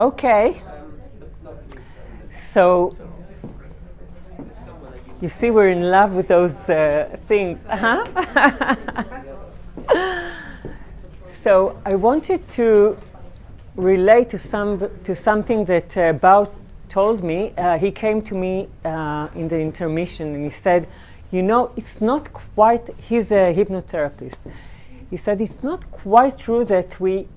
Okay. So, you see, we're in love with those things. So, I wanted to relate to something that Bao told me. He came to me in the intermission and he said, you know, it's not quite, he's a hypnotherapist. He said, it's not quite true that we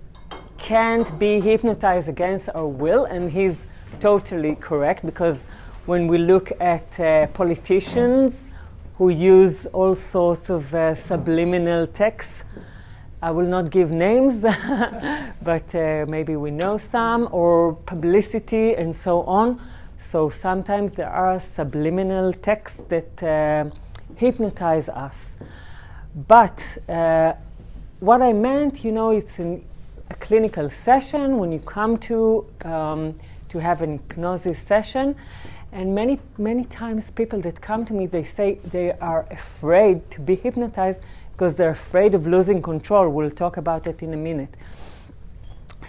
can't be hypnotized against our will, and he's totally correct, because when we look at politicians who use all sorts of subliminal texts, I will not give names, but maybe we know some, or publicity and so on. So sometimes there are subliminal texts that hypnotize us. But what I meant, you know, it's a clinical session when you come to have an hypnosis session, and many times people that come to me, they say they are afraid to be hypnotized because they're afraid of losing control. We'll talk about it in a minute.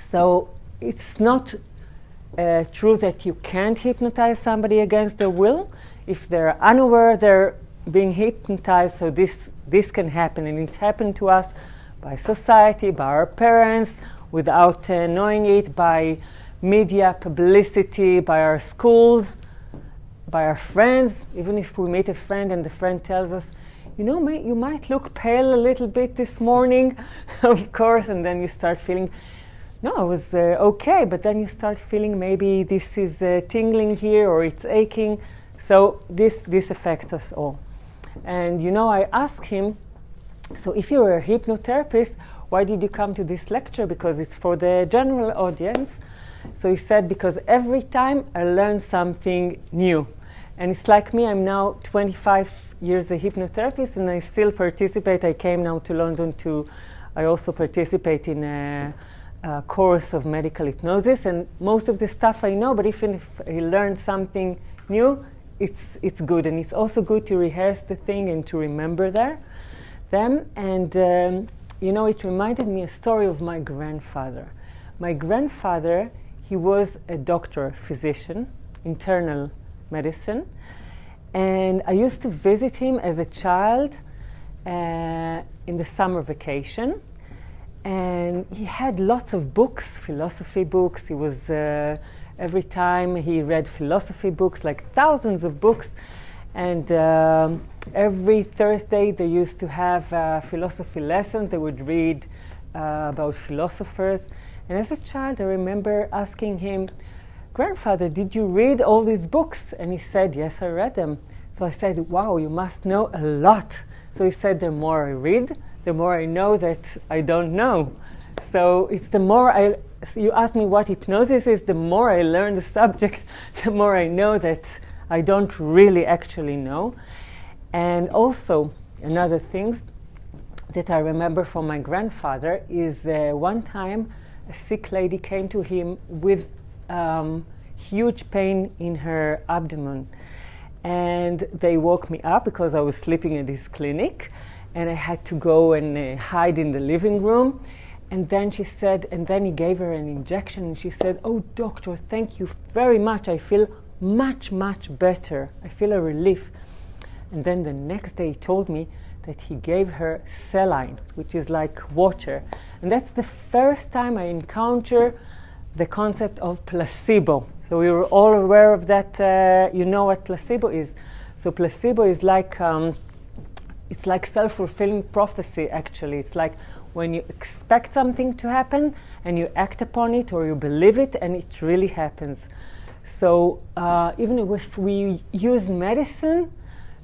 So it's not true that you can't hypnotize somebody against their will. If they're unaware they're being hypnotized, so this can happen, and it happened to us by society, by our parents, without knowing it, by media, publicity, by our schools, by our friends. Even if we meet a friend and the friend tells us, you know, you might look pale a little bit this morning, of course, and then you start feeling, no, I was okay, but then you start feeling maybe this is tingling here or it's aching. So this affects us all. And, you know, I asked him, so if you're a hypnotherapist, why did you come to this lecture? Because it's for the general audience. So he said, because every time I learn something new. And it's like me, I'm now 25 years a hypnotherapist, and I still participate. I came now to London I also participate in a course of medical hypnosis, and most of the stuff I know, but even if I learn something new, it's good. And it's also good to rehearse the thing and to remember them. And you know, it reminded me a story of my grandfather. My grandfather, he was a doctor, physician, internal medicine, and I used to visit him as a child in the summer vacation, and he had lots of books, philosophy books. He was every time he read philosophy books, like thousands of books, and every Thursday they used to have philosophy lessons. They would read about philosophers. And as a child, I remember asking him, Grandfather, did you read all these books? And he said, yes, I read them. So I said, wow, you must know a lot. So he said, the more I read, the more I know that I don't know. So it's the more you ask me what hypnosis is, the more I learn the subject, the more I know that I don't really actually know. And also, another thing that I remember from my grandfather is one time a sick lady came to him with huge pain in her abdomen. And they woke me up because I was sleeping at this clinic, and I had to go and hide in the living room. And then she said, and then he gave her an injection, and she said, oh, doctor, thank you very much. I feel much, much better. I feel a relief. And then the next day he told me that he gave her saline, which is like water. And that's the first time I encounter the concept of placebo. So we were all aware of that. You know what placebo is. So placebo is like, it's like self-fulfilling prophecy, actually. It's like when you expect something to happen and you act upon it, or you believe it, and it really happens. So even if we use medicine,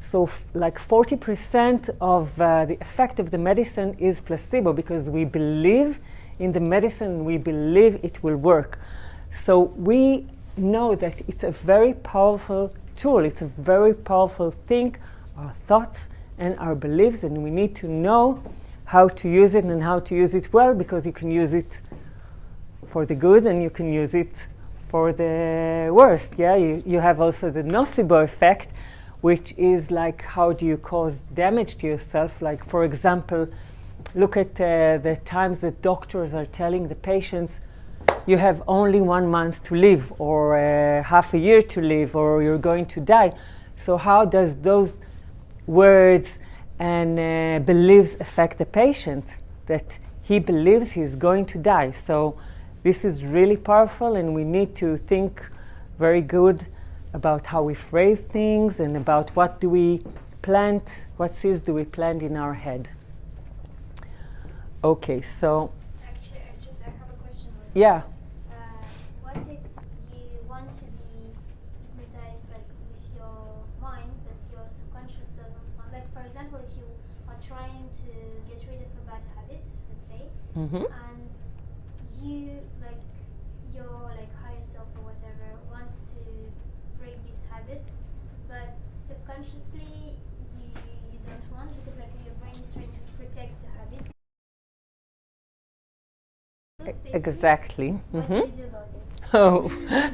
so like 40% of the effect of the medicine is placebo, because we believe in the medicine, we believe it will work. So we know that it's a very powerful tool. It's a very powerful thing, our thoughts and our beliefs, and we need to know how to use it and how to use it well, because you can use it for the good and you can use it for the worst. Yeah, you have also the nocebo effect, which is like, how do you cause damage to yourself? Like, for example, look at the times that doctors are telling the patients, you have only 1 month to live, or half a year to live, or you're going to die. So how does those words and beliefs affect the patient, that he believes he's going to die? So this is really powerful, and we need to think very good about how we phrase things and about what do we plant, what seeds do we plant in our head. Okay, so... Actually, I have a question. Yeah. What if you want to be hypnotized like with your mind, but your subconscious doesn't want? Like, for example, if you are trying to get rid of a bad habit, let's say, and you, like, your like higher self or whatever wants to break this habit, but subconsciously you don't want, because like your brain is trying to protect the habit. Exactly. What do you do about it? Oh,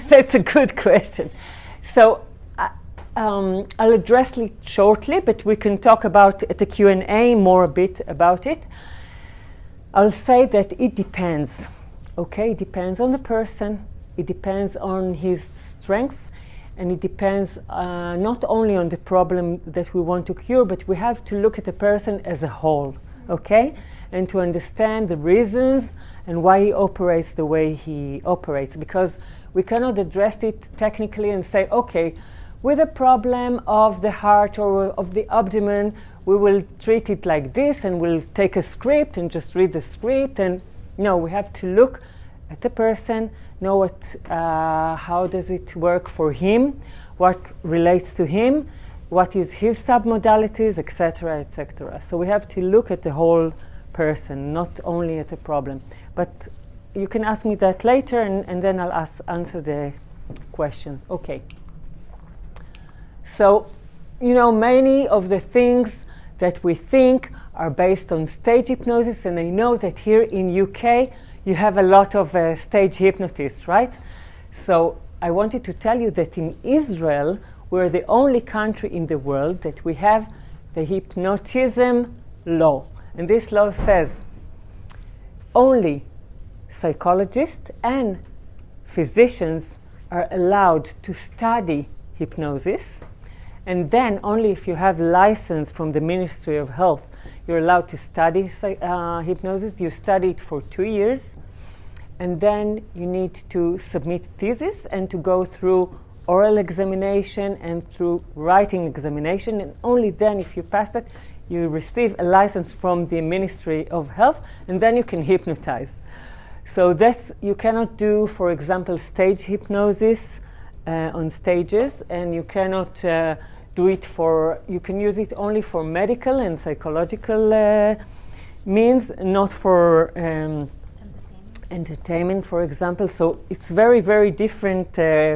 that's a good question. So I'll address it shortly, but we can talk about at the Q&A more a bit about it. I'll say that it depends. Okay, it depends on the person. It depends on his strengths, and it depends not only on the problem that we want to cure, but we have to look at the person as a whole. Okay, and to understand the reasons and why he operates the way he operates, because we cannot address it technically and say, okay, with a problem of the heart or of the abdomen, we will treat it like this, and we'll take a script and just read the script. And no, we have to look at the person, know what, how does it work for him, what relates to him, what is his submodalities, etc., etc. So we have to look at the whole person, not only at the problem. But you can ask me that later, and then I'll answer the questions. Okay. So, you know, many of the things that we think are based on stage hypnosis, and I know that here in UK you have a lot of stage hypnotists, right? So I wanted to tell you that in Israel, we're the only country in the world that we have the hypnotism law. And this law says only psychologists and physicians are allowed to study hypnosis, and then only if you have license from the Ministry of Health, you're allowed to study hypnosis. You study it for 2 years, and then you need to submit thesis and to go through oral examination and through writing examination, and only then, if you pass that, you receive a license from the Ministry of Health, and then you can hypnotize. So that's, you cannot do, for example, stage hypnosis on stages, and you cannot do it for, you can use it only for medical and psychological means, not for entertainment, for example. So it's very, very different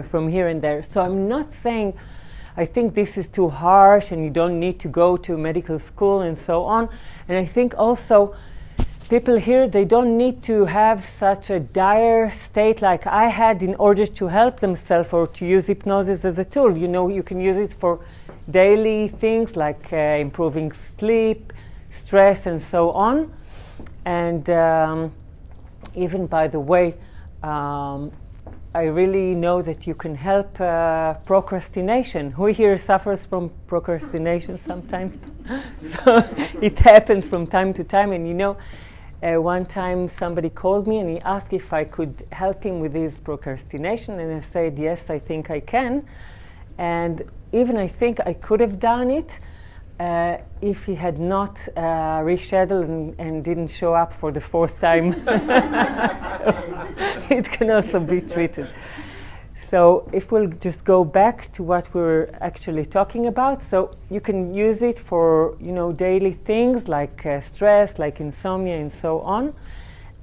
from here and there. So I'm not saying I think this is too harsh and you don't need to go to medical school and so on. And I think also people here, they don't need to have such a dire state like I had in order to help themselves or to use hypnosis as a tool. You know, you can use it for daily things like improving sleep, stress, and so on. And even, by the way, I really know that you can help procrastination. Who here suffers from procrastination sometimes? So it happens from time to time. And you know, one time somebody called me and he asked if I could help him with his procrastination. And I said, yes, I think I can. And even I think I could have done it if he had not rescheduled and didn't show up for the 4th time. So it can also be treated. So if we'll just go back to what we're actually talking about, so you can use it for, you know, daily things like stress, like insomnia, and so on.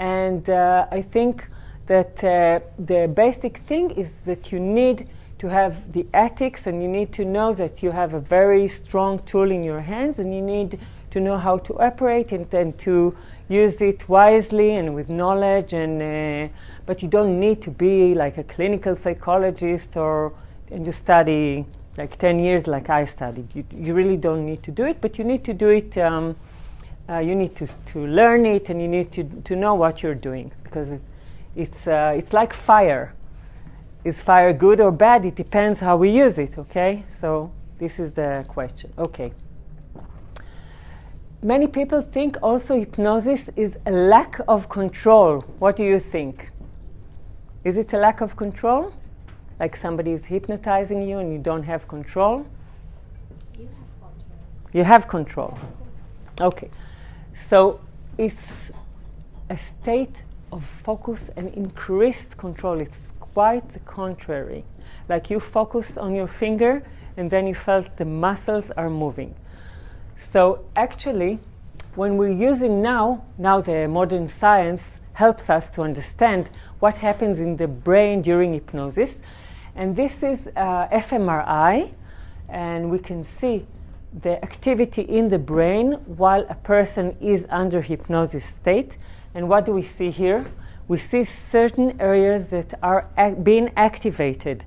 And I think that the basic thing is that you need to have the ethics, and you need to know that you have a very strong tool in your hands, and you need to know how to operate it and to use it wisely and with knowledge. And but you don't need to be like a clinical psychologist and to study like 10 years like I studied. You really don't need to do it, but you need to do it. You need to learn it, and you need to know what you're doing, because It's like fire. Is fire good or bad? It depends how we use it, okay? So this is the question. Okay. Many people think also hypnosis is a lack of control. What do you think? Is it a lack of control? Like somebody is hypnotizing you and you don't have control? You have control. You have control. Okay. So it's a state of focus and increased control. It's quite the contrary. Like you focused on your finger and then you felt the muscles are moving. So actually, when we're using now the modern science helps us to understand what happens in the brain during hypnosis. And this is fMRI, and we can see the activity in the brain while a person is under hypnosis state. And what do we see here? We see certain areas that are being activated.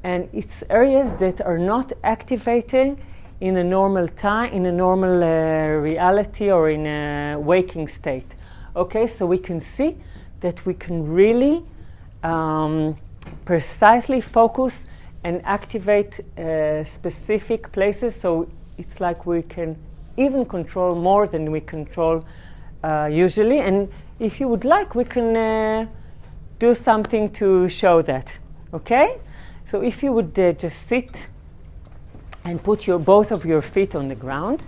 And it's areas that are not activating in a normal time, in a normal reality or in a waking state. Okay, so we can see that we can really precisely focus and activate specific places. So it's like we can even control more than we control usually. And if you would like, we can do something to show that. Okay? So if you would just sit and put both of your feet on the ground,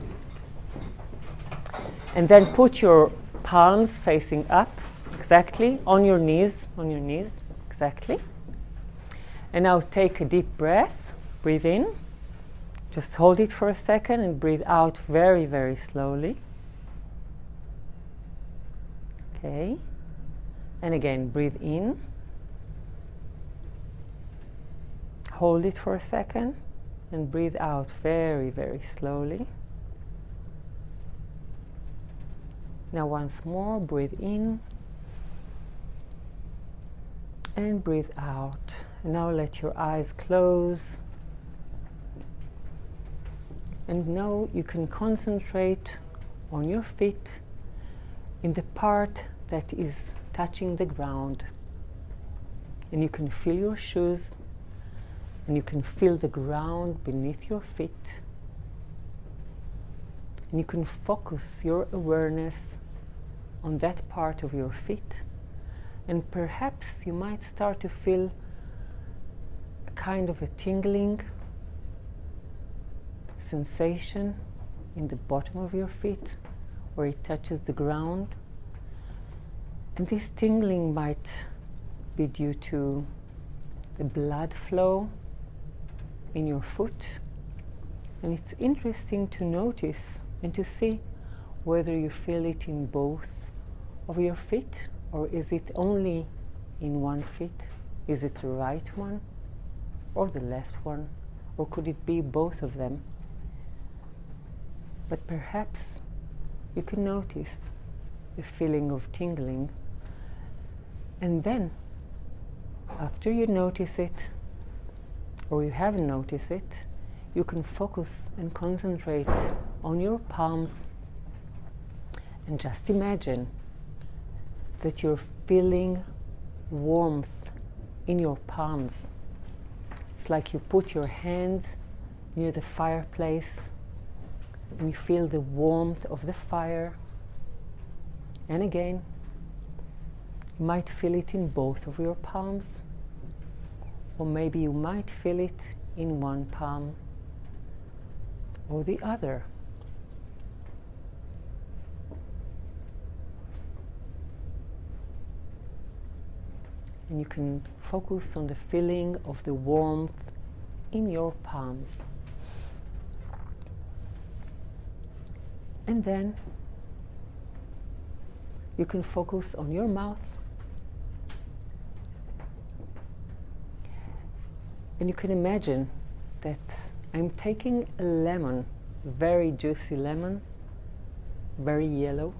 and then put your palms facing up, exactly, on your knees, exactly. And now take a deep breath, breathe in, just hold it for a second and breathe out very, very slowly. Okay, and again, breathe in, hold it for a second, and breathe out very, very slowly. Now once more, breathe in and breathe out. And now let your eyes close. And now you can concentrate on your feet in the part that is touching the ground. And you can feel your shoes, and you can feel the ground beneath your feet. And you can focus your awareness on that part of your feet. And perhaps you might start to feel a kind of a tingling sensation in the bottom of your feet where it touches the ground. And this tingling might be due to the blood flow in your foot. And it's interesting to notice and to see whether you feel it in both of your feet, or is it only in one foot? Is it the right one or the left one, or could it be both of them? But perhaps you can notice the feeling of tingling, and then after you notice it, or you haven't noticed it, you can focus and concentrate on your palms and just imagine that you're feeling warmth in your palms. It's like you put your hand near the fireplace and you feel the warmth of the fire. And again, you might feel it in both of your palms, or maybe you might feel it in one palm or the other. And you can focus on the feeling of the warmth in your palms. And then you can focus on your mouth. And you can imagine that I'm taking a lemon, very juicy lemon, very yellow.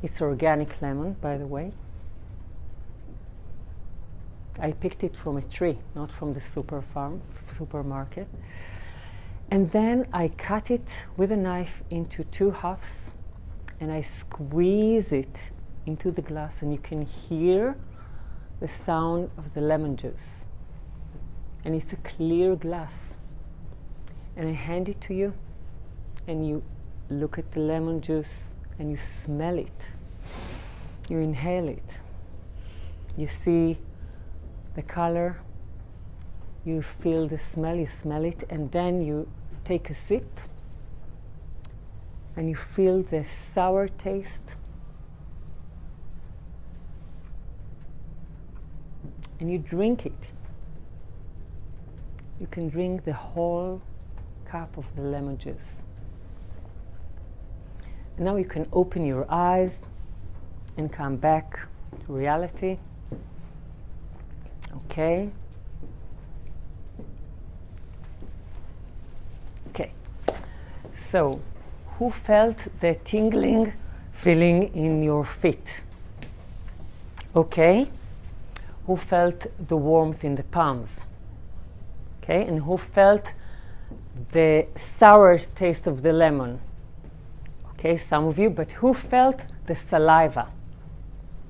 It's organic lemon, by the way. I picked it from a tree, not from the supermarket. And then I cut it with a knife into 2 halves, and I squeeze it into the glass, and you can hear the sound of the lemon juice. And it's a clear glass. And I hand it to you, and you look at the lemon juice, and you smell it. You inhale it. You see the color. You feel the smell, you smell it, and then you take a sip, and you feel the sour taste. And you drink it. You can drink the whole cup of the lemon juice. And now you can open your eyes and come back to reality. Okay. Okay. So, who felt the tingling feeling in your feet? Okay. Who felt the warmth in the palms? Okay. And who felt the sour taste of the lemon? Okay, some of you, but who felt the saliva?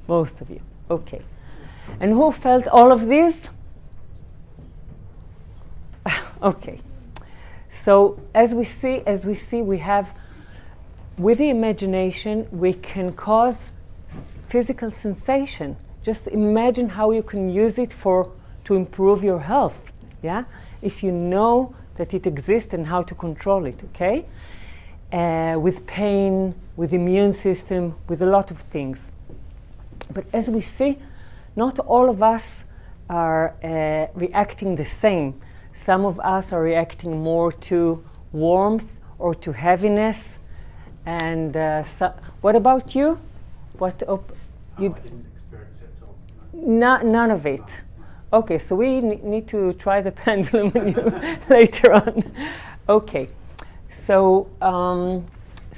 Most of you. Okay. And who felt all of these? Okay. So as we see, we have, with the imagination, we can cause physical sensation. Just imagine how you can use it to improve your health. Yeah, if you know that it exists and how to control it. Okay, with pain, with immune system, with a lot of things. But as we see, not all of us are reacting the same. Some of us are reacting more to warmth or to heaviness. And what about you? I didn't experience it at all. None of it. Okay, so we need to try the pendulum on you later on. Okay, so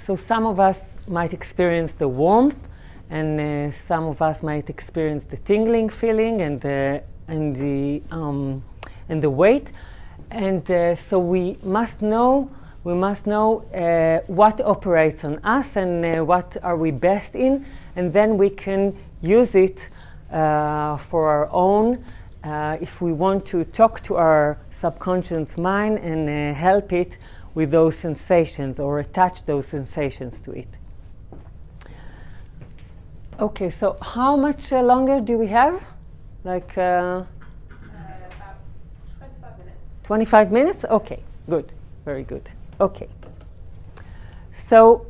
some of us might experience the warmth, and some of us might experience the tingling feeling and the weight, and so we must know what operates on us and what are we best in, and then we can use it for our own. If we want to talk to our subconscious mind and help it with those sensations or attach those sensations to it. Okay, so how much longer do we have? Like about 25 minutes. 25 minutes? Okay, good, very good. Okay. So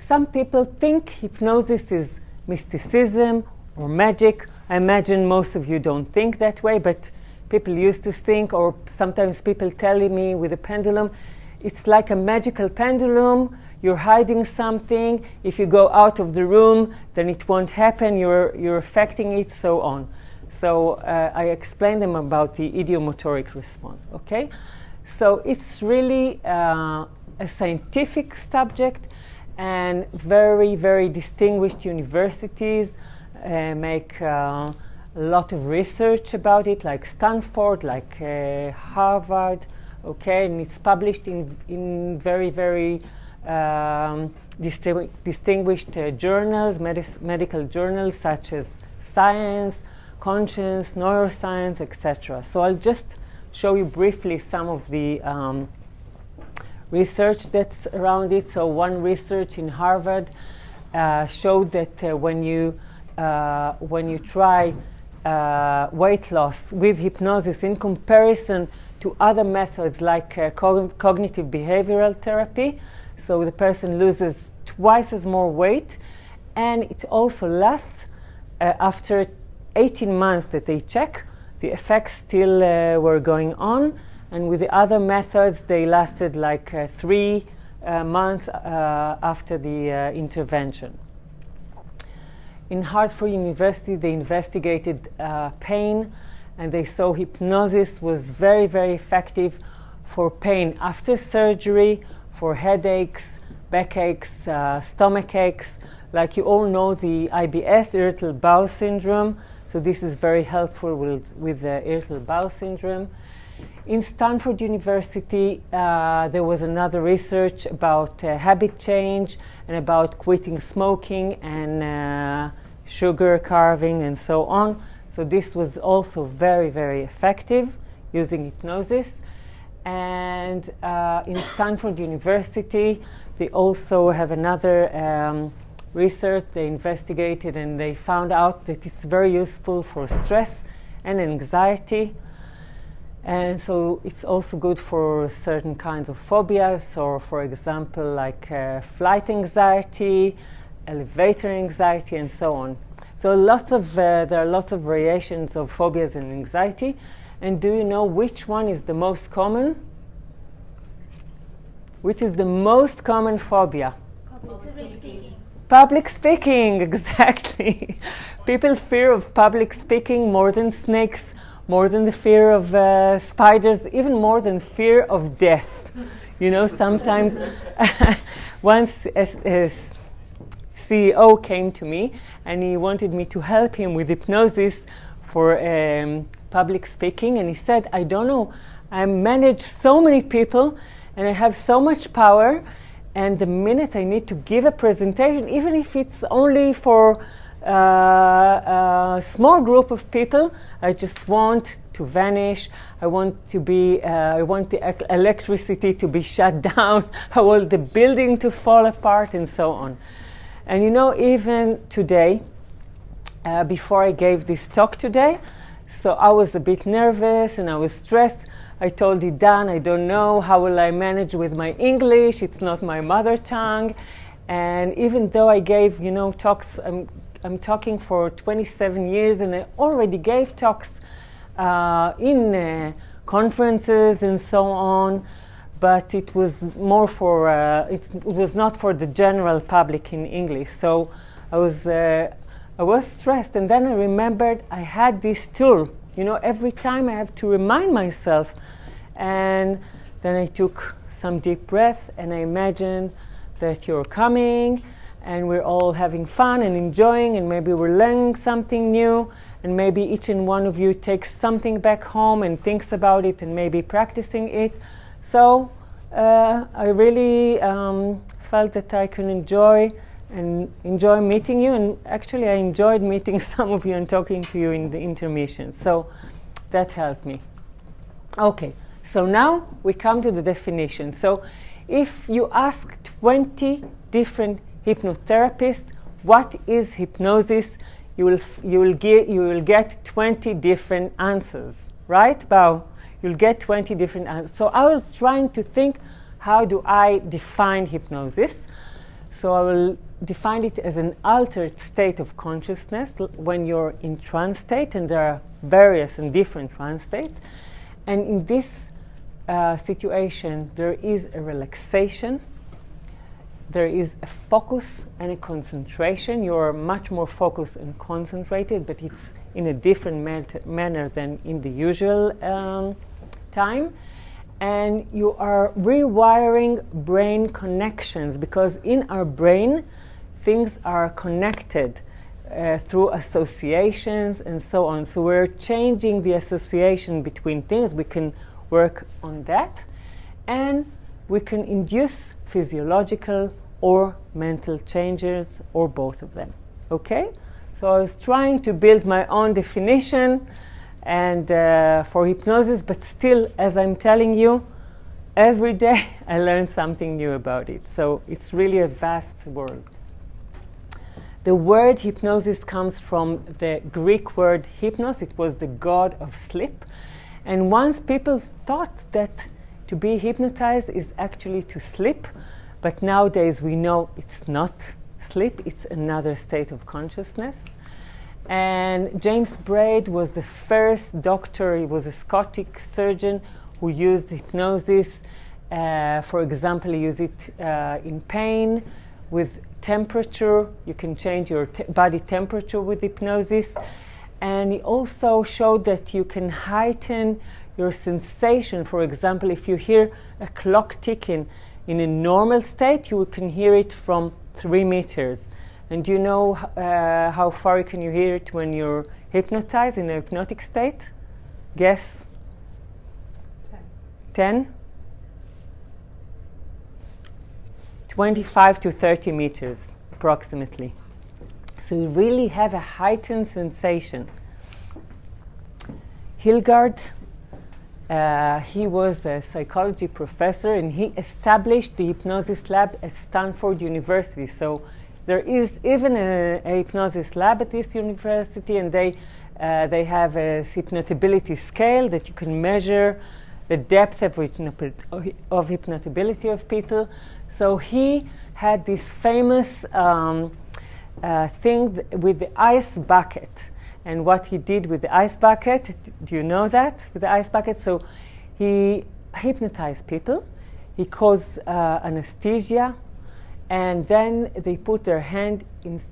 some people think hypnosis is mysticism or magic. I imagine most of you don't think that way, but people used to think, or sometimes people tell me with a pendulum, it's like a magical pendulum. You're hiding something. If you go out of the room, then it won't happen. You're affecting it, so on. So I explained them about the idiomotoric response. Okay, so it's really a scientific subject, and very, very distinguished universities make a lot of research about it, like Stanford, like Harvard. Okay, and it's published in very, very distinguished journals, medical journals such as Science, Conscience, Neuroscience, etc. So I'll just show you briefly some of the research that's around it. So one research in Harvard showed that when you try weight loss with hypnosis in comparison to other methods like cognitive behavioral therapy, so the person loses twice as more weight, and it also lasts after 18 months that they check, the effects still were going on, and with the other methods they lasted like 3 months after the intervention. In Hartford University, they investigated pain, and they saw hypnosis was very, very effective for pain after surgery, for headaches, backaches, stomach aches. Like you all know, the IBS, irritable bowel syndrome. So this is very helpful with irritable bowel syndrome. In Stanford University, there was another research about habit change and about quitting smoking and sugar carving and so on. So this was also very, very effective using hypnosis. And in Stanford University, they also have another research they investigated, and they found out that it's very useful for stress and anxiety. And so it's also good for certain kinds of phobias, or for example, like flight anxiety, elevator anxiety, and so on. So there are lots of variations of phobias and anxiety. And do you know which one is the most common? Which is the most common phobia? Public speaking. Public speaking, exactly. People fear of public speaking more than snakes, more than the fear of spiders, even more than fear of death. You know, sometimes once a CEO came to me and he wanted me to help him with hypnosis for public speaking, and he said, I don't know, I manage so many people and I have so much power, and the minute I need to give a presentation, even if it's only for a small group of people, I just want to vanish. I want the electricity to be shut down. I want the building to fall apart, and so on. And you know, even today, before I gave this talk today, so I was a bit nervous and I was stressed. I told Idan, I don't know, how will I manage with my English? It's not my mother tongue. And even though I gave, talks, I'm talking for 27 years, and I already gave talks in conferences and so on, but it was more for, it was not for the general public in English. So I was stressed, and then I remembered I had this tool. Every time I have to remind myself. And then I took some deep breath, and I imagined that you're coming, and we're all having fun and enjoying, and maybe we're learning something new, and maybe each and one of you takes something back home and thinks about it and maybe practicing it. So I really felt that I can enjoy meeting you, and actually I enjoyed meeting some of you and talking to you in the intermission. So that helped me. Okay, so now we come to the definition. So if you ask 20 different hypnotherapists what is hypnosis, you will get 20 different answers, right, Bao? You'll get 20 different answers. So I was trying to think, how do I define hypnosis? So I will define it as an altered state of consciousness when you're in trance state, and there are various and different trance states. And in this situation, there is a relaxation, there is a focus and a concentration. You're much more focused and concentrated, but it's in a different manner than in the usual time. And you are rewiring brain connections, because in our brain, things are connected through associations and so on. So we're changing the association between things. We can work on that. And we can induce physiological or mental changes, or both of them. Okay? So I was trying to build my own definition and for hypnosis, but still, as I'm telling you, every day I learn something new about it. So it's really a vast world. The word hypnosis comes from the Greek word hypnos. It was the god of sleep. And once people thought that to be hypnotized is actually to sleep, but nowadays we know it's not sleep, it's another state of consciousness. And James Braid was the first doctor. He was a Scottish surgeon who used hypnosis. For example, he used it in pain, with temperature. You can change your body temperature with hypnosis. And he also showed that you can heighten your sensation. For example, if you hear a clock ticking in a normal state, you can hear it from 3 meters. And do you know how far can you hear it when you're hypnotized in a hypnotic state? Guess? 10, 25 to 30 meters approximately. So you really have a heightened sensation. Hilgard, he was a psychology professor, and he established the hypnosis lab at Stanford University. So there is even a hypnosis lab at this university, and they have a hypnotability scale that you can measure the depth of hypnotability of people. So he had this famous thing with the ice bucket. And what he did with the ice bucket, do you know that? With the ice bucket, so he hypnotized people. He caused anesthesia, and then they put their hand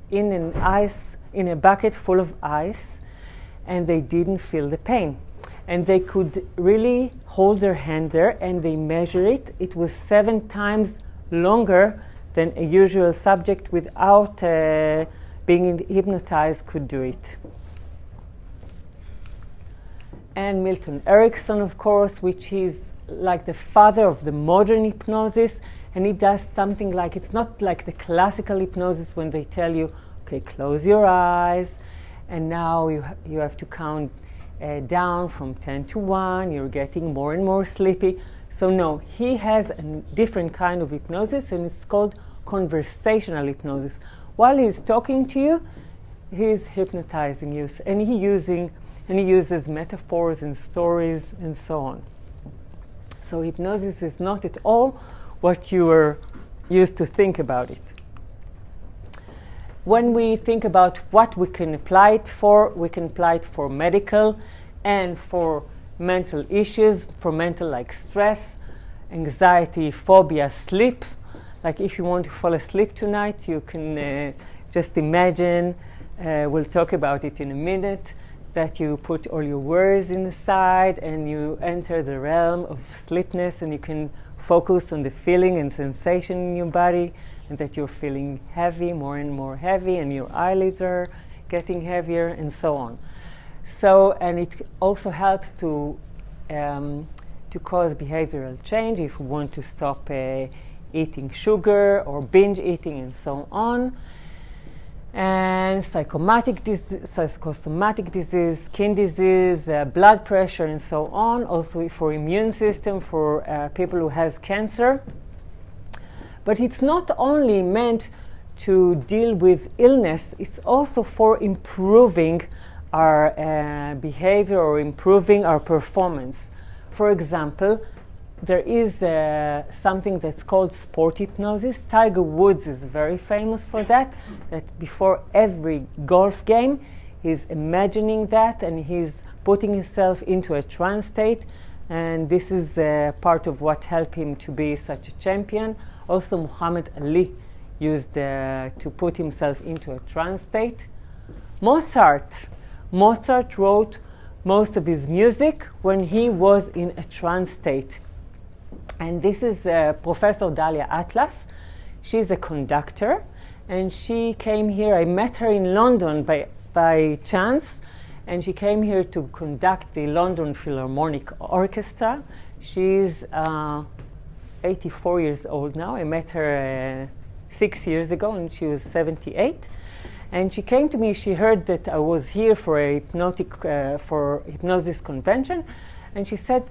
in a bucket full of ice, and they didn't feel the pain. And they could really hold their hand there, and they measure it. It was 7 times longer than a usual subject without being hypnotized could do it. And Milton Erickson, of course, which is like the father of the modern hypnosis, and he does something like, it's not like the classical hypnosis when they tell you, okay, close your eyes, and now you have to count down from 10 to 1, you're getting more and more sleepy. So no, he has a different kind of hypnosis, and it's called conversational hypnosis. While he's talking to you, he's hypnotizing you, and he uses metaphors and stories and so on. So hypnosis is not at all what you were used to think about it. When we think about what we can apply it for, we can apply it for medical and for mental issues, for mental like stress, anxiety, phobia, sleep. Like if you want to fall asleep tonight, you can just imagine, we'll talk about it in a minute, that you put all your worries in the side and you enter the realm of sleepness, and you can focus on the feeling and sensation in your body, and that you're feeling heavy, more and more heavy, and your eyelids are getting heavier, and so on. So, and it also helps to cause behavioral change if you want to stop eating sugar or binge eating and so on. And psychosomatic disease, skin disease, blood pressure, and so on. Also for immune system, for people who has cancer. But it's not only meant to deal with illness, it's also for improving our behavior or improving our performance. For example, there is something that's called sport hypnosis. Tiger Woods is very famous for that before every golf game, he's imagining that and he's putting himself into a trance state. And this is part of what helped him to be such a champion. Also, Muhammad Ali used to put himself into a trance state. Mozart wrote most of his music when he was in a trance state. And this is Professor Dalia Atlas. She's a conductor, and she came here. I met her in London by chance, and she came here to conduct the London Philharmonic Orchestra. She's 84 years old now. I met her 6 years ago, and she was 78. And she came to me. She heard that I was here for a hypnosis convention, and she said,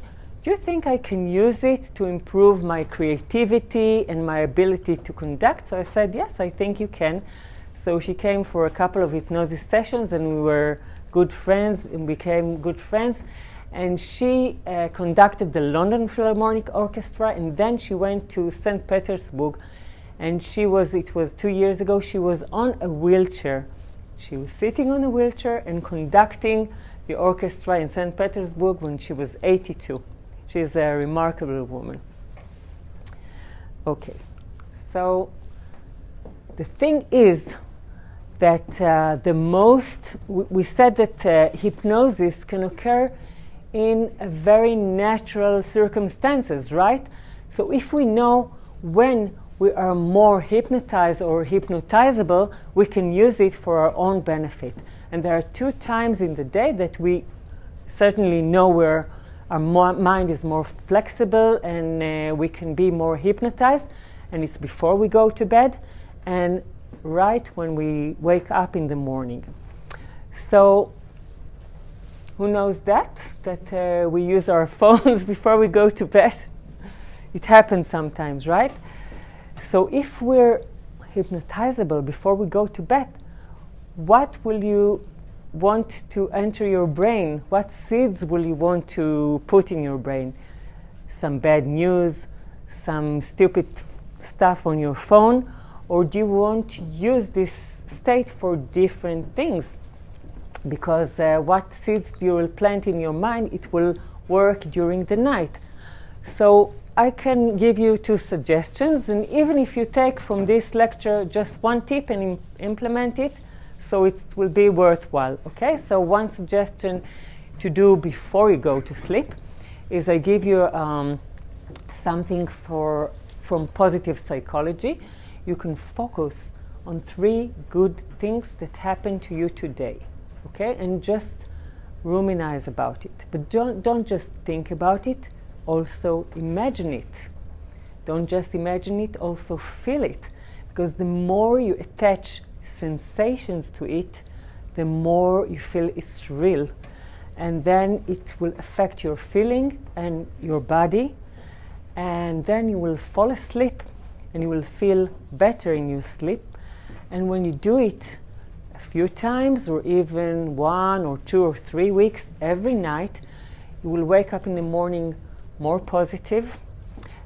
"Do you think I can use it to improve my creativity and my ability to conduct?" So I said, "Yes, I think you can." So she came for a couple of hypnosis sessions, and we were good friends and became good friends. And she conducted the London Philharmonic Orchestra, and then she went to St. Petersburg. And it was 2 years ago, she was on a wheelchair. She was sitting on a wheelchair and conducting the orchestra in St. Petersburg when she was 82. She's a remarkable woman. Okay, so the thing is that we said that hypnosis can occur in a very natural circumstances, right? So if we know when we are more hypnotized or hypnotizable, we can use it for our own benefit. And there are 2 times in the day that we certainly know we're our mind is more flexible, and we can be more hypnotized. And it's before we go to bed and right when we wake up in the morning. So who knows that we use our phones before we go to bed? It happens sometimes, right? So if we're hypnotizable before we go to bed, what will you want to enter your brain? What seeds will you want to put in your brain? Some bad news, some stupid stuff on your phone, or do you want to use this state for different things? Because what seeds you will plant in your mind, it will work during the night. So I can give you 2 suggestions, and even if you take from this lecture just one tip and implement it, so it will be worthwhile, okay? So one suggestion to do before you go to sleep is I give you something from positive psychology. You can focus on 3 good things that happened to you today, okay? And just ruminate about it. But don't just think about it, also imagine it. Don't just imagine it, also feel it. Because the more you attach sensations to it, the more you feel it's real. And then it will affect your feeling and your body. And then you will fall asleep and you will feel better in your sleep. And when you do it a few times, or even 1 or 2 or 3 weeks every night, you will wake up in the morning more positive.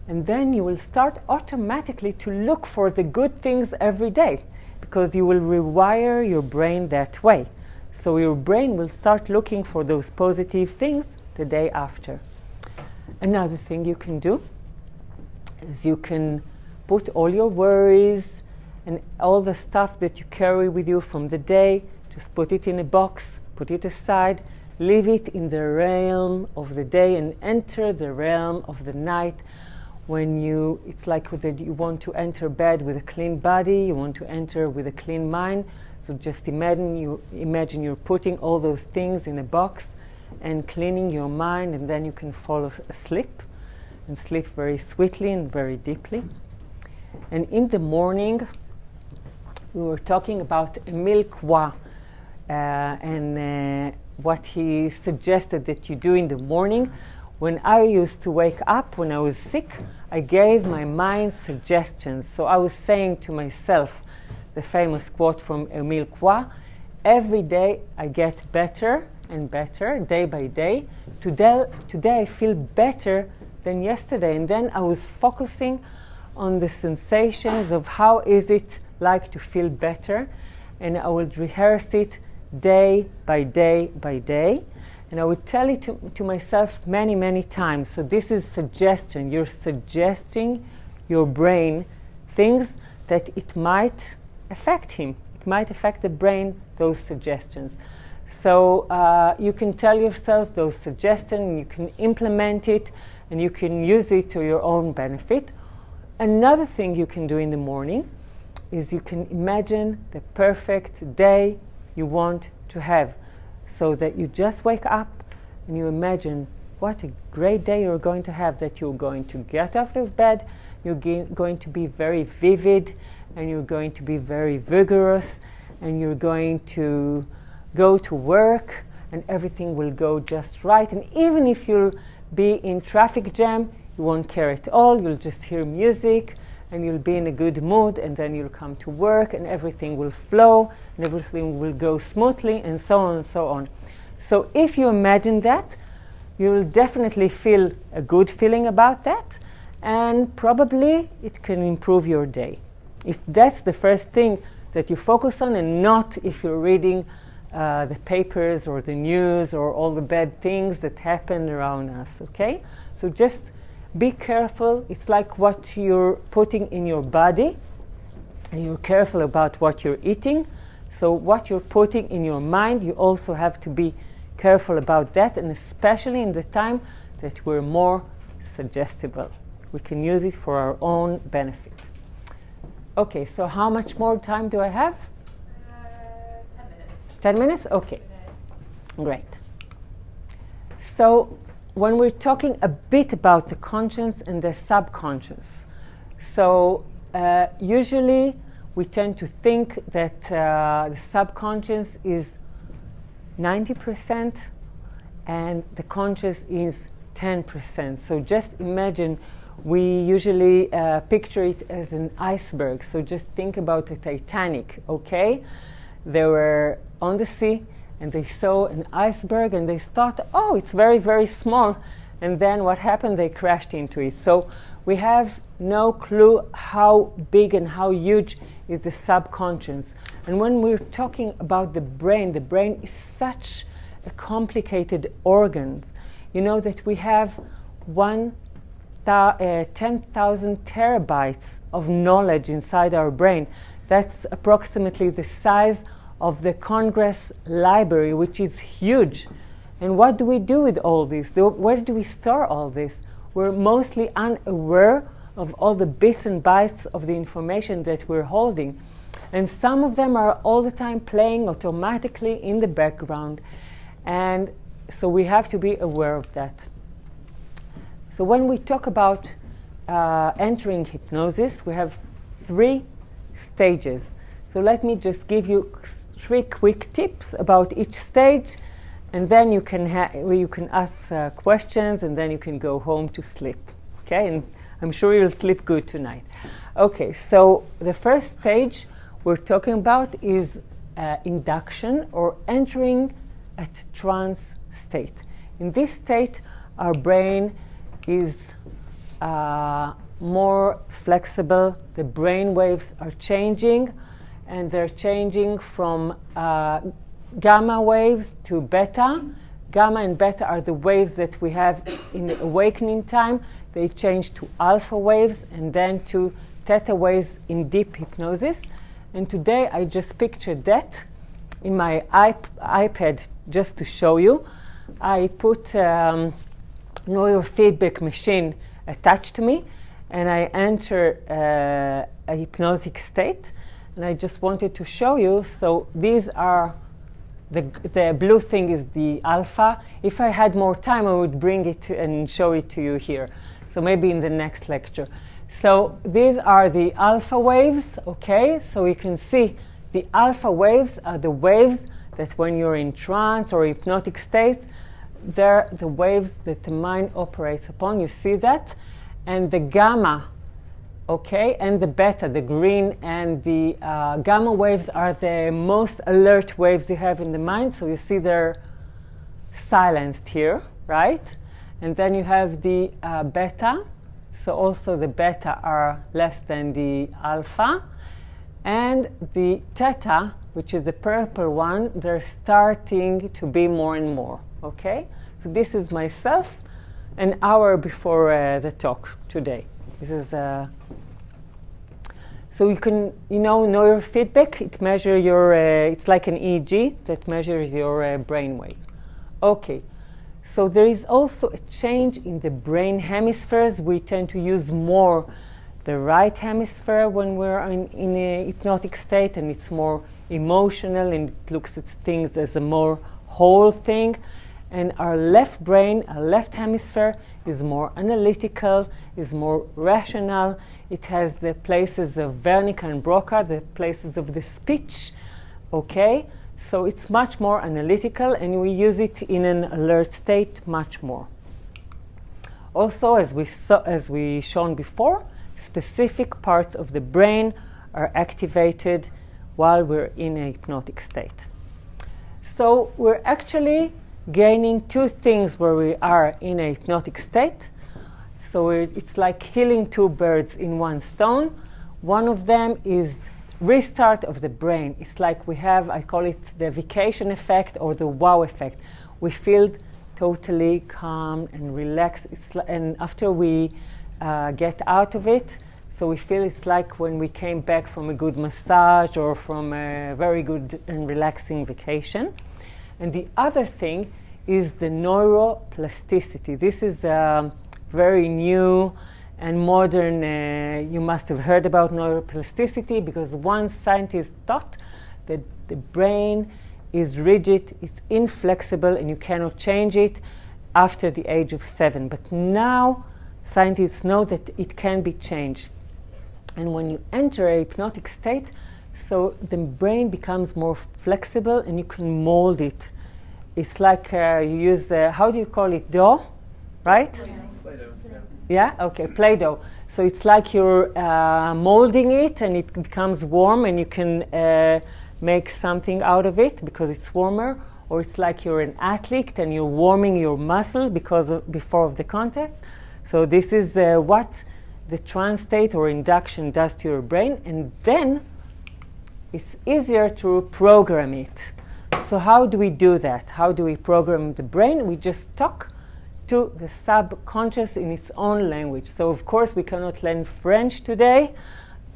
And then you will start automatically to look for the good things every day, because you will rewire your brain that way. So your brain will start looking for those positive things the day after. Another thing you can do is you can put all your worries and all the stuff that you carry with you from the day, just put it in a box, put it aside, leave it in the realm of the day and enter the realm of the night. When it's like that you want to enter bed with a clean body, you want to enter with a clean mind. So just imagine you're putting all those things in a box and cleaning your mind, and then you can fall asleep and sleep very sweetly and very deeply. And in the morning, we were talking about Émile Coix and what he suggested that you do in the morning. When I used to wake up, when I was sick, I gave my mind suggestions. So I was saying to myself, the famous quote from Émile Coix, every day I get better and better, day by day. Today I feel better than yesterday. And then I was focusing on the sensations of how is it like to feel better. And I would rehearse it day by day by day. And I would tell it to myself many, many times. So this is suggestion. You're suggesting your brain things that it might affect him. It might affect the brain, those suggestions. So you can tell yourself those suggestions, you can implement it, and you can use it to your own benefit. Another thing you can do in the morning is you can imagine the perfect day you want to have. So that you just wake up and you imagine what a great day you're going to have, that you're going to get out of bed, you're going to be very vivid, and you're going to be very vigorous, and you're going to go to work, and everything will go just right. And even if you'll be in traffic jam, you won't care at all. You'll just hear music, and you'll be in a good mood, and then you'll come to work, and everything will flow, and everything will go smoothly, and so on and so on. So if you imagine that, you'll definitely feel a good feeling about that, and probably it can improve your day. If that's the first thing that you focus on, and not if you're reading the papers or the news or all the bad things that happen around us, okay? So just be careful. It's like what you're putting in your body, and you're careful about what you're eating. So what you're putting in your mind, you also have to be careful about that, and especially in the time that we're more suggestible. We can use it for our own benefit. Okay, so how much more time do I have? 10 minutes. 10 minutes? Okay, great. So when we're talking a bit about the conscious and the subconscious, so usually we tend to think that the subconscious is 90% and the conscious is 10%. So just imagine, we usually picture it as an iceberg. So just think about the Titanic, okay? They were on the sea and they saw an iceberg and they thought, oh, it's very, very small. And then what happened? They crashed into it. So we have no clue how big and how huge is the subconscious. And when we're talking about the brain is such a complicated organ. You know that we have 10,000 terabytes of knowledge inside our brain. That's approximately the size of the Congress Library, which is huge. And what do we do with all this? Where do we store all this? We're mostly unaware of all the bits and bytes of the information that we're holding. And some of them are all the time playing automatically in the background. And so we have to be aware of that. So when we talk about entering hypnosis, we have 3 stages. So let me just give you 3 quick tips about each stage, and then you can ask questions, and then you can go home to sleep. Okay, and I'm sure you'll sleep good tonight. Okay, so the first stage we're talking about is induction, or entering at trance state. In this state, our brain is more flexible. The brain waves are changing, and they're changing from gamma waves to beta. Gamma and beta are the waves that we have in the awakening time. They change to alpha waves and then to theta waves in deep hypnosis. And today I just pictured that in my iPad just to show you. I put neurofeedback machine attached to me, and I enter a hypnotic state. And I just wanted to show you. So these are the blue thing is the alpha. If I had more time, I would bring it and show it to you here. So maybe in the next lecture. So these are the alpha waves, okay? So you can see the alpha waves are the waves that when you're in trance or hypnotic state, they're the waves that the mind operates upon. You see that? And the gamma, okay, and the beta, the green and the gamma waves are the most alert waves you have in the mind. So you see they're silenced here, right? And then you have the beta. So also the beta are less than the alpha. And the theta, which is the purple one, they're starting to be more and more, okay? So this is myself an hour before the talk today. This is so you can, neurofeedback, it measures your, it's like an EEG that measures your brainwave. Okay, so there is also a change in the brain hemispheres. We tend to use more the right hemisphere when we're in a hypnotic state, and it's more emotional and it looks at things as a more whole thing. And our left brain, our left hemisphere, is more analytical, is more rational. It has the places of Wernicke and Broca, the places of the speech, okay? So it's much more analytical, and we use it in an alert state much more. Also, as we shown before, specific parts of the brain are activated while we're in a hypnotic state. So we're actually gaining 2 things where we are in a hypnotic state. So it's like killing 2 birds in one stone. One of them is restart of the brain. It's like we have, I call it the vacation effect or the wow effect. We feel totally calm and relaxed. And after we get out of it, so we feel it's like when we came back from a good massage or from a very good and relaxing vacation. And the other thing is the neuroplasticity. This is very new and modern. You must have heard about neuroplasticity because one scientist thought that the brain is rigid, it's inflexible, and you cannot change it. after the age of 7. But now scientists know that it can be changed. And when you enter a hypnotic state, so the brain becomes more flexible and you can mold it. It's like you use the, how do you call it, dough, right? Play-Doh, Yeah, okay, Play-Doh. So it's like you're molding it and it becomes warm and you can make something out of it because it's warmer. Or it's like you're an athlete and you're warming your muscle before the contact. So this is what the trance state or induction does to your brain, and then it's easier to program it. So how do we do that? How do we program the brain? We just talk to the subconscious in its own language. So of course we cannot learn French today,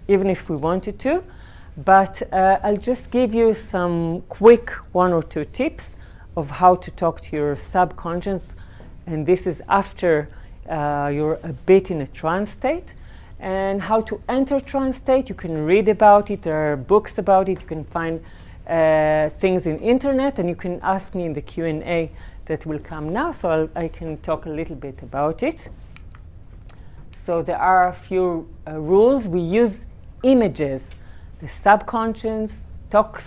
even if we wanted to, but I'll just give you some quick 1 or 2 tips of how to talk to your subconscious, and this is after you're a bit in a trance state. And how to enter trance state, you can read about it, there are books about it, you can find things in internet, and you can ask me in the Q&A that will come now, so I can talk a little bit about it. So there are a few rules. We use images. The subconscious talks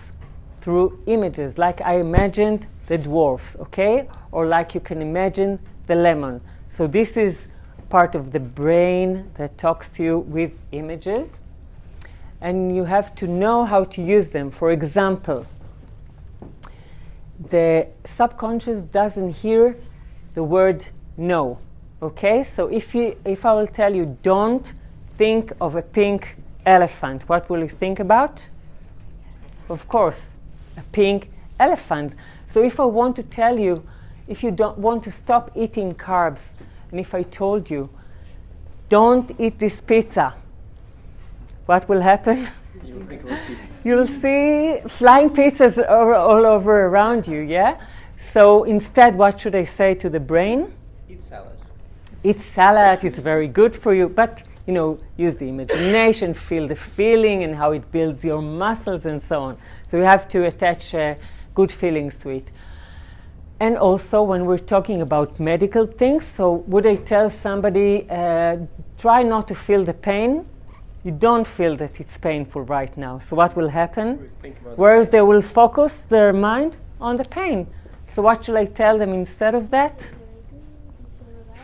through images, like I imagined the dwarfs, okay? Or like you can imagine the lemon. So this is part of the brain that talks to you with images. And you have to know how to use them. For example, the subconscious doesn't hear the word no, okay? So if I will tell you, don't think of a pink elephant, what will you think about? Of course, a pink elephant. So if I want to tell you, if you don't want to stop eating carbs, and if I told you, don't eat this pizza, what will happen? You'll think about pizza. You'll see flying pizzas all over around you, yeah? So instead, what should I say to the brain? Eat salad. Eat salad, it's very good for you, but use the imagination, feel the feeling and how it builds your muscles and so on. So you have to attach good feelings to it. And also when we're talking about medical things, so would I tell somebody, try not to feel the pain? You don't feel that it's painful right now. So what will happen? Where they will focus their mind on the pain. So what should I tell them instead of that?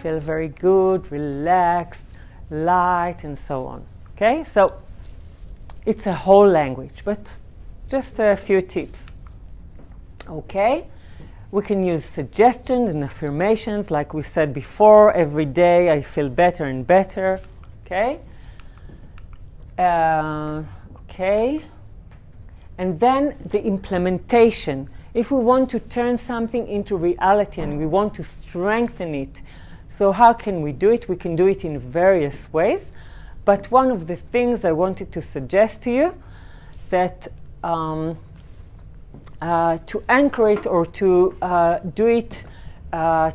Feel very good, relax, light, and so on. Okay, so it's a whole language, but just a few tips. Okay, we can use suggestions and affirmations, like we said before. Every day I feel better and better. Okay. Okay. And then the implementation. If we want to turn something into reality and we want to strengthen it, so how can we do it? We can do it in various ways. But one of the things I wanted to suggest to you, that to anchor it or to do it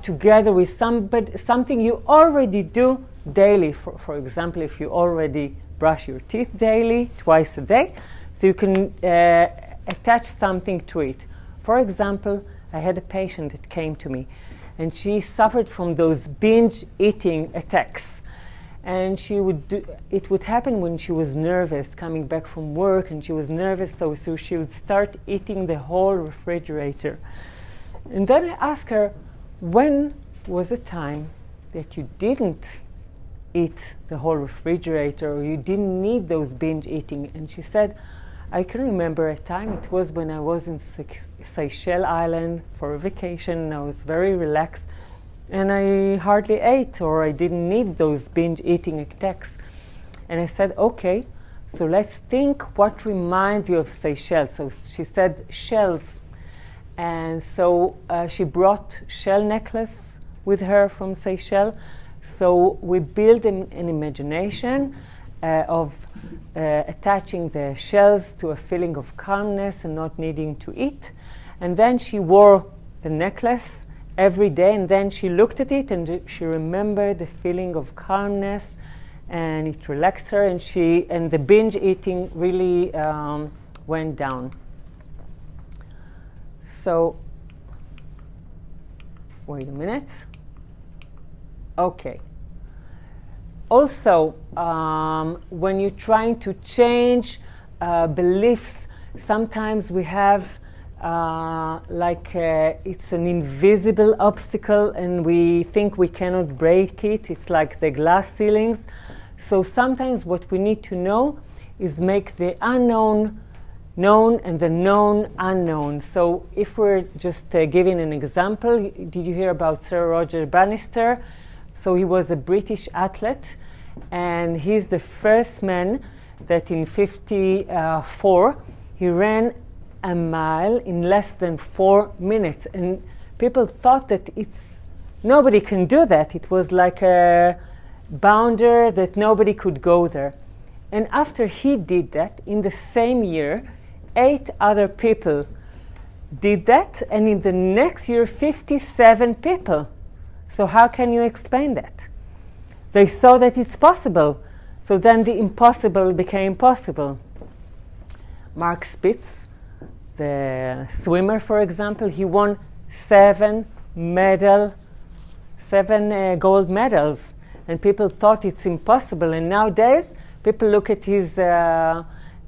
together with something you already do daily. For example, if you already brush your teeth daily, twice a day, so you can attach something to it. For example, I had a patient that came to me, and she suffered from those binge eating attacks. And it would happen when she was nervous, coming back from work, and she was nervous, so she would start eating the whole refrigerator. And then I asked her, when was the time that you didn't eat the whole refrigerator, or you didn't need those binge eating? And she said, I can remember a time, it was when I was in Seychelles Island for a vacation, and I was very relaxed, and I hardly ate, or I didn't need those binge eating attacks. And I said, okay, so let's think what reminds you of Seychelles. So she said shells. And so she brought shell necklace with her from Seychelles. So we build an imagination of attaching the shells to a feeling of calmness and not needing to eat. And then she wore the necklace every day, and then she looked at it and she remembered the feeling of calmness, and it relaxed her, and the binge eating really went down. So wait a minute. Okay. Also, when you're trying to change beliefs, sometimes we have it's an invisible obstacle and we think we cannot break it. It's like the glass ceilings. So sometimes what we need to know is make the unknown known and the known unknown. So if we're just giving an example, did you hear about Sir Roger Bannister? So he was a British athlete, and he's the first man that in 54 he ran a mile in less than 4 minutes. And people thought that nobody can do that. It was like a boundary that nobody could go there. And after he did that, in the same year, 8 other people did that, and in the next year, 57 people. So how can you explain that? They saw that it's possible. So then the impossible became possible. Mark Spitz, the swimmer, for example, he won 7 gold medals, and people thought it's impossible. And nowadays, people look at his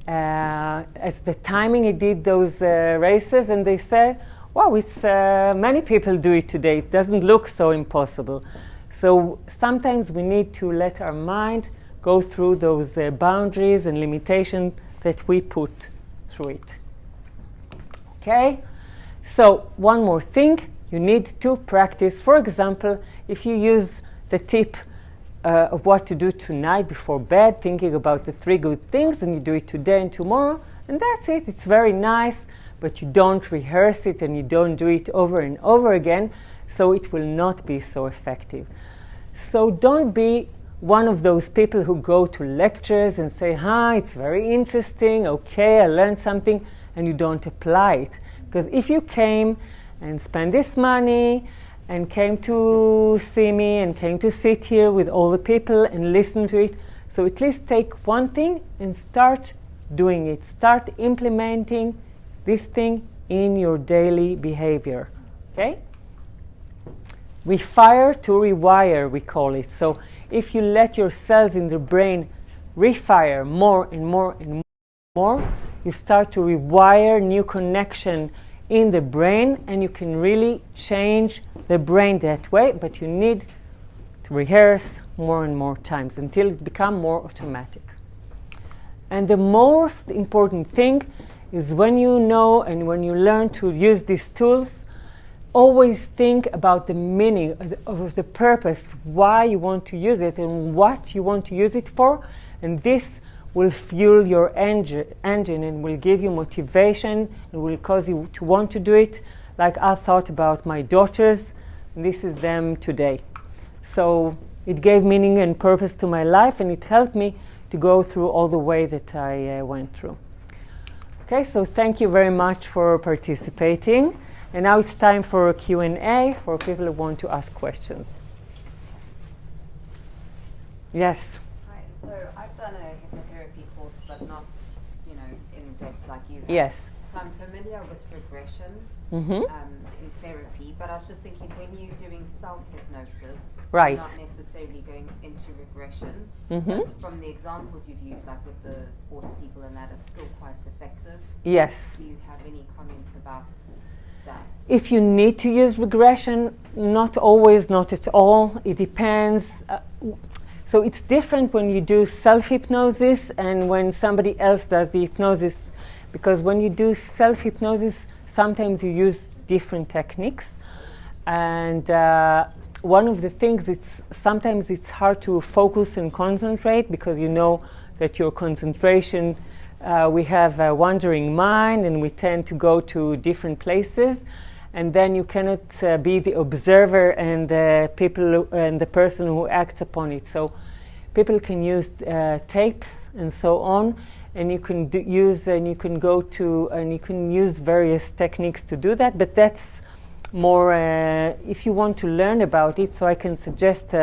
at the timing he did those races, and they say, wow, it's many people do it today. It doesn't look so impossible. So sometimes we need to let our mind go through those boundaries and limitations that we put through it. Okay? So one more thing, you need to practice. For example, if you use the tip of what to do tonight before bed, thinking about the 3 good things, and you do it today and tomorrow, and that's it. It's very nice, but you don't rehearse it and you don't do it over and over again, so it will not be so effective. So don't be one of those people who go to lectures and say, it's very interesting, okay, I learned something, and you don't apply it. Because if you came and spent this money and came to see me and came to sit here with all the people and listen to it, so at least take one thing and start doing it. Start implementing this thing in your daily behavior. Okay? Refire to rewire, we call it. So if you let your cells in the brain refire more and more and more, you start to rewire new connection in the brain, and you can really change the brain that way, but you need to rehearse more and more times until it becomes more automatic. And the most important thing is when you know and when you learn to use these tools, always think about the meaning of the purpose, why you want to use it and what you want to use it for, and this will fuel your engine and will give you motivation and will cause you to want to do it. Like I thought about my daughters, and this is them today. So it gave meaning and purpose to my life, and it helped me to go through all the way that I went through. Okay, so thank you very much for participating. And now it's time for a Q&A for people who want to ask questions. Yes? Hi, so I've done a hypnotherapy course, but not, in depth like you have. Yes. So I'm familiar with regression Mm-hmm. in therapy, but I was just thinking when you're doing self-hypnosis, Right. you're not necessarily going into regression. Mm-hmm. But from the examples you've used, like with the sports people and that, it's still quite effective. Yes. Do you have any comments about that? If you need to use regression, not always, not at all. It depends. So it's different when you do self-hypnosis and when somebody else does the hypnosis. Because when you do self-hypnosis, sometimes you use different techniques. And one of the things, sometimes it's hard to focus and concentrate because you know that your concentration, we have a wandering mind and we tend to go to different places. And then you cannot be the observer and the people and the person who acts upon it. So people can use tapes and so on, and you can use various techniques to do that. But that's more if you want to learn about it. So I can suggest,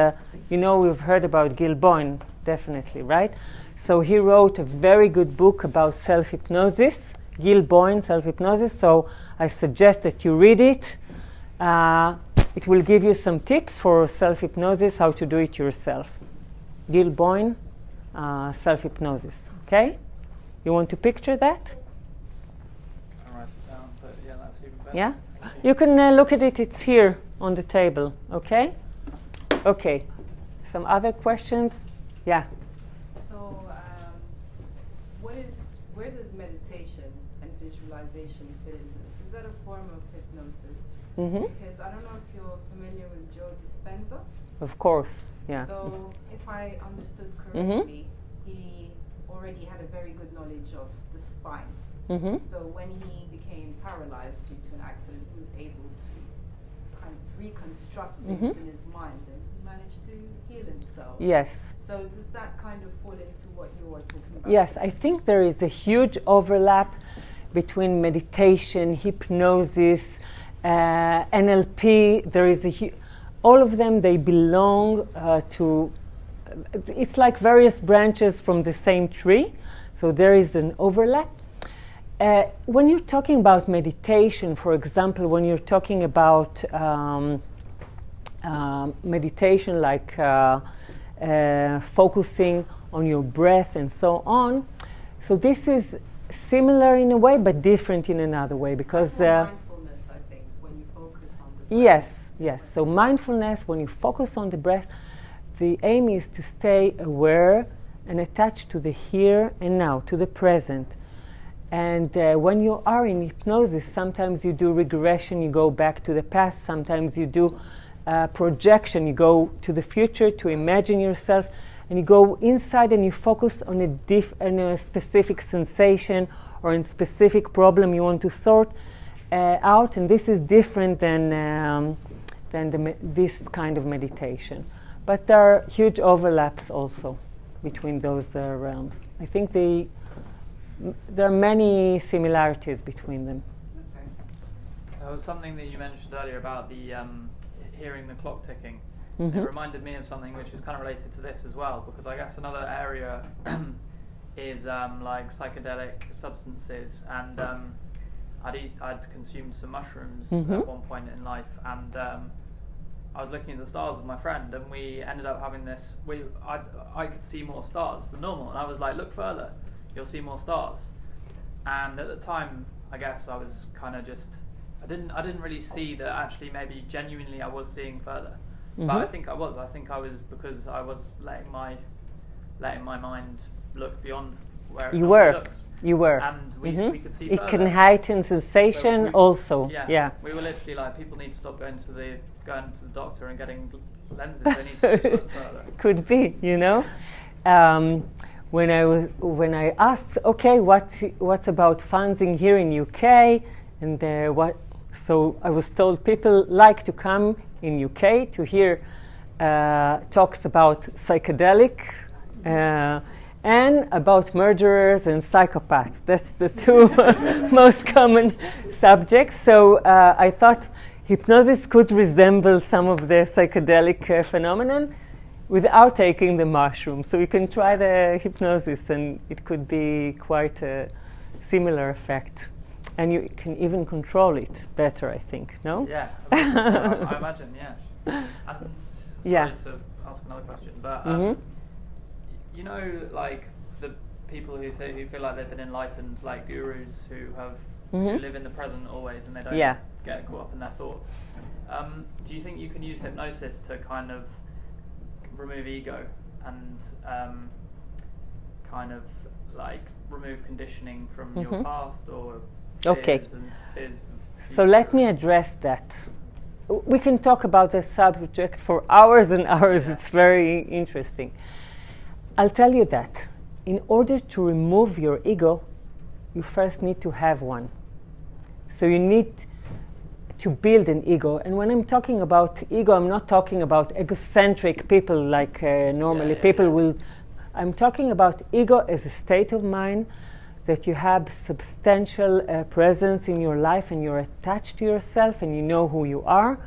we've heard about Gil Boyne, definitely, right? So he wrote a very good book about self-hypnosis, Gil Boyne, self-hypnosis. So I suggest that you read it. it will give you some tips for self-hypnosis, how to do it yourself. Gil Boyne, self-hypnosis. Okay? You want to picture that? I'll write it down, but yeah, that's even better. Yeah? You can look at it. It's here on the table. Okay? Okay. Some other questions? Yeah. So, where does meditation and visualization fit into this? Is that a form of hypnosis? Mm-hmm. Because I don't know if you're familiar with Joe Dispenza. Of course. Yeah. So, if I understood correctly, he already had a very good knowledge of the spine. Mm-hmm. So, when he became paralyzed due to an accident, he was able to kind of reconstruct things in his mind, and he managed to heal himself. Yes. So does that kind of fall into what you are talking about? Yes, I think there is a huge overlap between meditation, hypnosis, NLP. There is all of them, they belong to, it's like various branches from the same tree. So there is an overlap. When you're talking about meditation, for example, when you're talking about meditation like focusing on your breath and so on. So this is similar in a way, but different in another way, because mindfulness, I think, when you focus on the breath. yes. So mindfulness, when you focus on the breath, the aim is to stay aware and attached to the here and now, to the present. And when you are in hypnosis, sometimes you do regression, you go back to the past. Sometimes you do projection, you go to the future to imagine yourself, and you go inside and you focus on a specific sensation or a specific problem you want to sort out. And this is different than this kind of meditation. But there are huge overlaps also between those realms. I think there are many similarities between them. Okay. There was something that you mentioned earlier about the hearing the clock ticking. Mm-hmm. It reminded me of something which is kind of related to this as well, because I guess another area is like psychedelic substances, and I'd consumed some mushrooms at one point in life, and I was looking at the stars with my friend, and we ended up having this. I could see more stars than normal, and I was like, "Look further, you'll see more stars." And at the time, I guess I was kind of just. I didn't really see that actually maybe genuinely I was seeing further. But I think I was because I was letting my mind look beyond where it looks. You were. And we could see it further. can heighten sensation also. Yeah. We were literally like, people need to stop going to the doctor and getting lenses. They need to look further. Could be, when I asked, okay, what's about funding here in UK, and what? So I was told people like to come in UK to hear talks about psychedelic and about murderers and psychopaths. That's the two most common subjects. So I thought hypnosis could resemble some of the psychedelic phenomenon without taking the mushroom. So you can try the hypnosis and it could be quite a similar effect. And you can even control it better, I think, no? Yeah, I imagine, yeah. And sorry to ask another question, but like the people who feel like they've been enlightened, like gurus who live in the present always, and they don't get caught up in their thoughts. Do you think you can use hypnosis to kind of remove ego and kind of like remove conditioning from your past or fears and fears of so let me address that. We can talk about the subject for hours and hours. It's very interesting. I'll tell you that in order to remove your ego, you first need to have one. So you need to build an ego. And when I'm talking about ego, I'm not talking about egocentric people like normally people will. I'm talking about ego as a state of mind that you have substantial presence in your life and you're attached to yourself and you know who you are,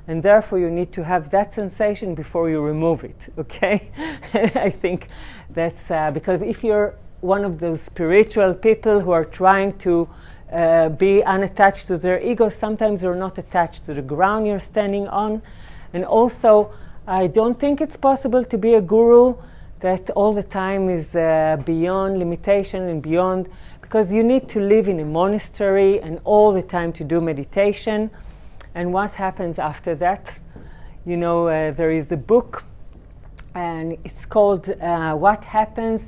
and therefore you need to have that sensation before you remove it, okay? I think that's because if you're one of those spiritual people who are trying to be unattached to their ego. Sometimes they're not attached to the ground you're standing on. And also, I don't think it's possible to be a guru that all the time is beyond limitation and beyond, because you need to live in a monastery and all the time to do meditation. And what happens after that? You know, there is a book, and it's called What Happens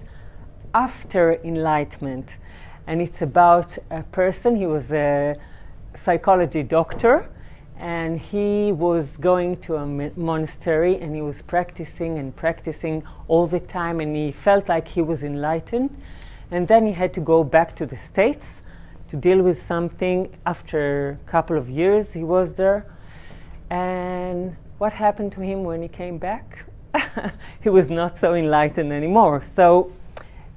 After Enlightenment. And it's about a person. He was a psychology doctor, and he was going to a monastery, and he was practicing and practicing all the time, and he felt like he was enlightened. And then he had to go back to the States to deal with something. After a couple of years he was there. And what happened to him when he came back? He was not so enlightened anymore. So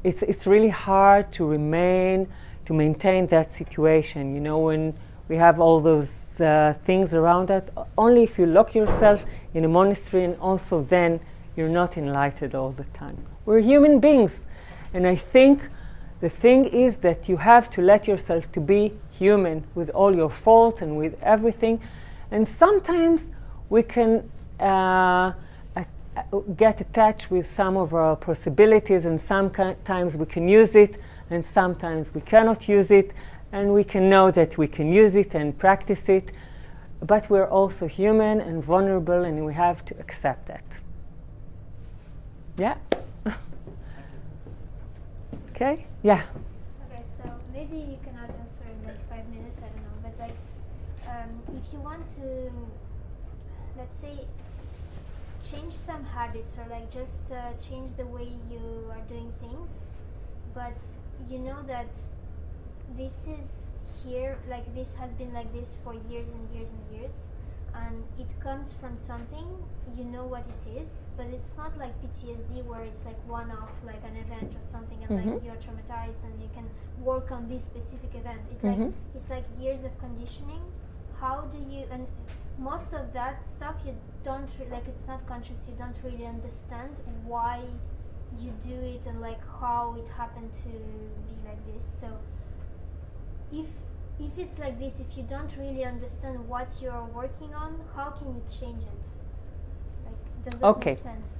it's really hard to maintain that situation. You know, when we have all those things around that, only if you lock yourself in a monastery, and also then you're not enlightened all the time. We're human beings. And I think the thing is that you have to let yourself to be human with all your faults and with everything. And sometimes we can get attached with some of our possibilities, and sometimes we can use it, and sometimes we cannot use it, and we can know that we can use it and practice it. But we're also human and vulnerable, and we have to accept that. Yeah? Okay? Yeah. Okay, so maybe you cannot answer in like 5 minutes, I don't know, but like if you want to, let's say, change some habits, or like just change the way you are doing things, but you know that this is here, like this has been like this for years and years and years, and it comes from something, you know what it is, but it's not like PTSD where it's like one-off, like an event or something, and like you're traumatized and you can work on this specific event. It like it's like years of conditioning. How do you, and most of that stuff you don't like, it's not conscious, you don't really understand why you do it and like how it happened to be like this. So if it's like this, if you don't really understand what you're working on, how can you change it? Like, does that make sense?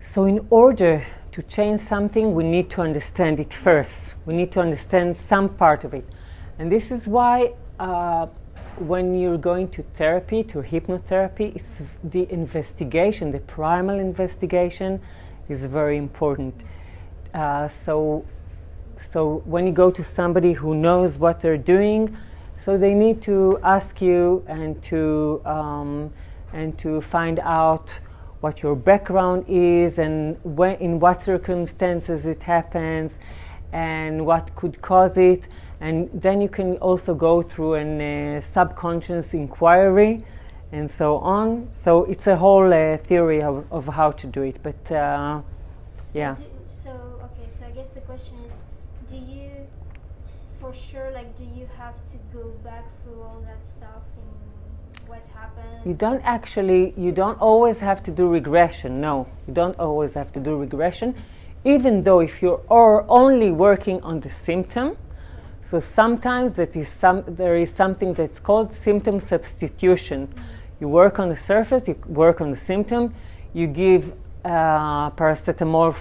So in order to change something, we need to understand it first. We need to understand some part of it. And this is why when you're going to therapy, to hypnotherapy, it's the investigation, the primal investigation is very important. So when you go to somebody who knows what they're doing, so they need to ask you and to find out what your background is, and when, in what circumstances it happens, and what could cause it. And then you can also go through a subconscious inquiry and so on. So it's a whole theory of how to do it. But yeah. So I guess the question is, do you, for sure, like, do you have to go back through all that stuff and what happened? You don't always have to do regression. No, you don't always have to do regression. Even though if you're only working on the symptom, so sometimes there is something that's called symptom substitution. You work on the surface, you work on the symptom, you give paracetamol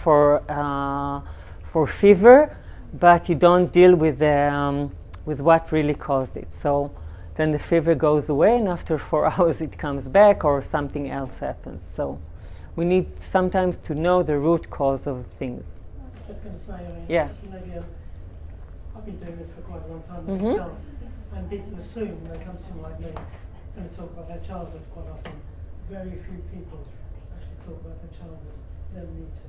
for fever, but you don't deal with what really caused it. So then the fever goes away, and after 4 hours it comes back, or something else happens. So we need sometimes to know the root cause of things. I was going to say, Yeah. maybe I've been doing this for quite a long time myself, and people assume when they come to someone like me and talk about their childhood quite often. Very few people actually talk about their childhood. They don't need to.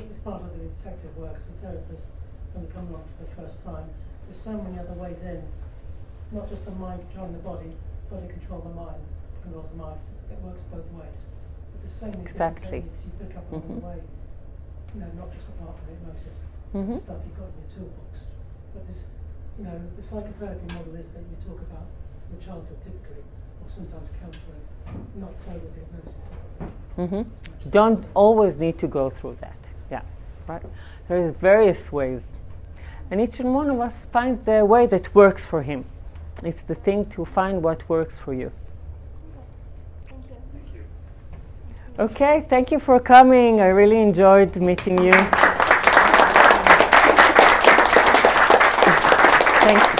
It's part of the detective work as a therapist. When we come along for the first time, there's so many other ways in. Not just the mind controlling the body control the mind, controls the mind. It works both ways. But there's so many different techniques you pick up along the way. You know, not just apart from hypnosis, stuff you've got in your toolbox. But there's, you know, the psychotherapy model is that you talk about your childhood typically, or sometimes counselling, not so with hypnosis. Don't always need to go through that. Yeah, right. There is various ways. and each one of us finds the way that works for him. It's the thing to find what works for you. Thank you. Thank you. Okay, thank you for coming. I really enjoyed meeting you. Thanks.